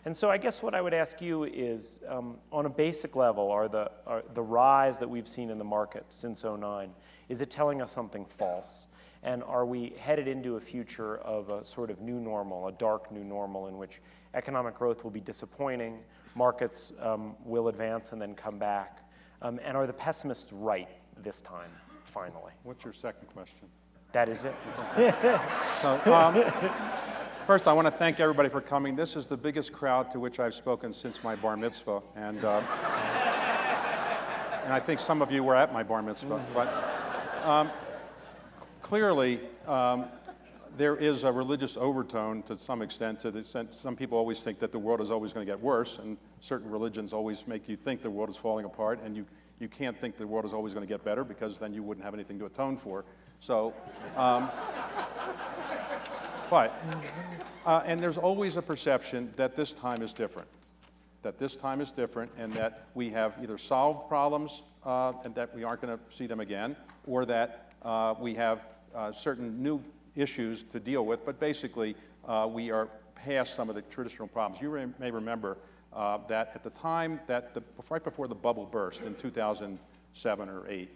And so I guess what I would ask you is, on a basic level, are the rise that we've seen in the market since '09, is it telling us something false? And are we headed into a future of a sort of new normal, a dark new normal, in which economic growth will be disappointing, markets will advance and then come back? And are the pessimists right this time, finally? What's your second question? That is it. So, first, I want to thank everybody for coming. This is the biggest crowd to which I've spoken since my bar mitzvah, and I think some of you were at my bar mitzvah. But clearly, there is a religious overtone to some extent. To the extent some people always think that the world is always going to get worse, and certain religions always make you think the world is falling apart, and you can't think the world is always going to get better, because then you wouldn't have anything to atone for. So, and there's always a perception that this time is different. That this time is different, and that we have either solved problems and that we aren't going to see them again, or that we have certain new issues to deal with, but basically we are past some of the traditional problems. You may remember that at the time that right before the bubble burst in 2007 or 8,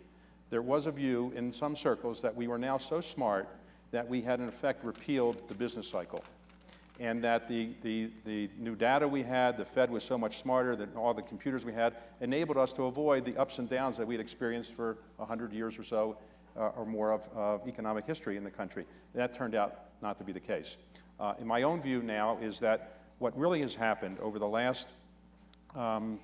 there was a view in some circles that we were now so smart that we had in effect repealed the business cycle, and that the new data we had, the Fed was so much smarter, that all the computers we had enabled us to avoid the ups and downs that we'd experienced for 100 years or so or more of economic history in the country. That turned out not to be the case. In my own view now is that what really has happened over the last 5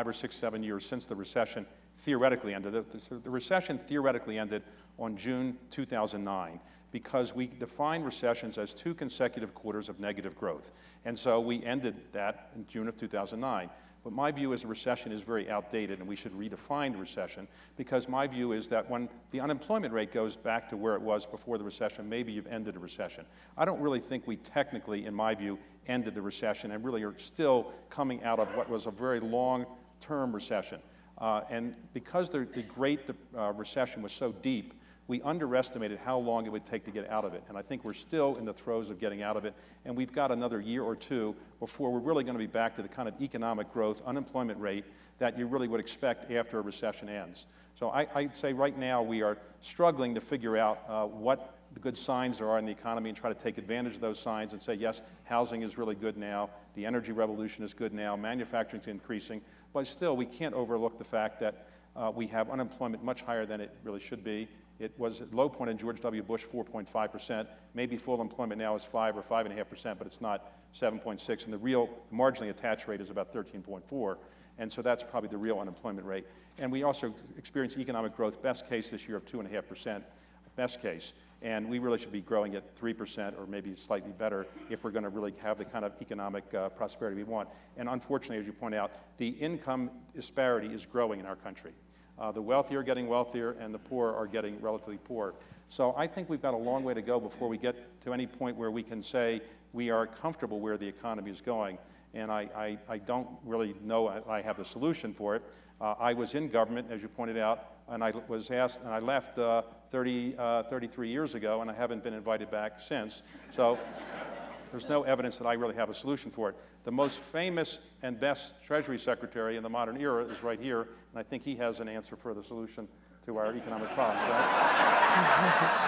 or 6, 7 years since the recession theoretically ended. The recession theoretically ended on June 2009 because we define recessions as 2 consecutive quarters of negative growth. And so we ended that in June of 2009. But my view is a recession is very outdated, and we should redefine recession, because my view is that when the unemployment rate goes back to where it was before the recession, maybe you've ended a recession. I don't really think we technically, in my view, ended the recession and really are still coming out of what was a very long-term recession. And because the Great Recession was so deep, we underestimated how long it would take to get out of it. And I think we're still in the throes of getting out of it. And we've got another year or 2 before we're really going to be back to the kind of economic growth, unemployment rate that you really would expect after a recession ends. So I'd say right now we are struggling to figure out what the good signs there are in the economy and try to take advantage of those signs and say, yes, housing is really good now, the energy revolution is good now, manufacturing is increasing, but still we can't overlook the fact that we have unemployment much higher than it really should be. It was at low point in George W. Bush, 4.5%. Maybe full employment now is 5 or 5.5%, but it's not 7.6. And the real marginally attached rate is about 13.4. And so that's probably the real unemployment rate. And we also experienced economic growth, best case this year of 2.5%, best case. And we really should be growing at 3% or maybe slightly better if we're going to really have the kind of economic prosperity we want. And unfortunately, as you point out, the income disparity is growing in our country. The wealthy are getting wealthier, and the poor are getting relatively poor. So I think we've got a long way to go before we get to any point where we can say we are comfortable where the economy is going. And I don't really know I have the solution for it. I was in government, as you pointed out, and I was asked, and I left 33 years ago, and I haven't been invited back since. So there's no evidence that I really have a solution for it. The most famous and best Treasury Secretary in the modern era is right here, and I think he has an answer for the solution to our economic problems, right?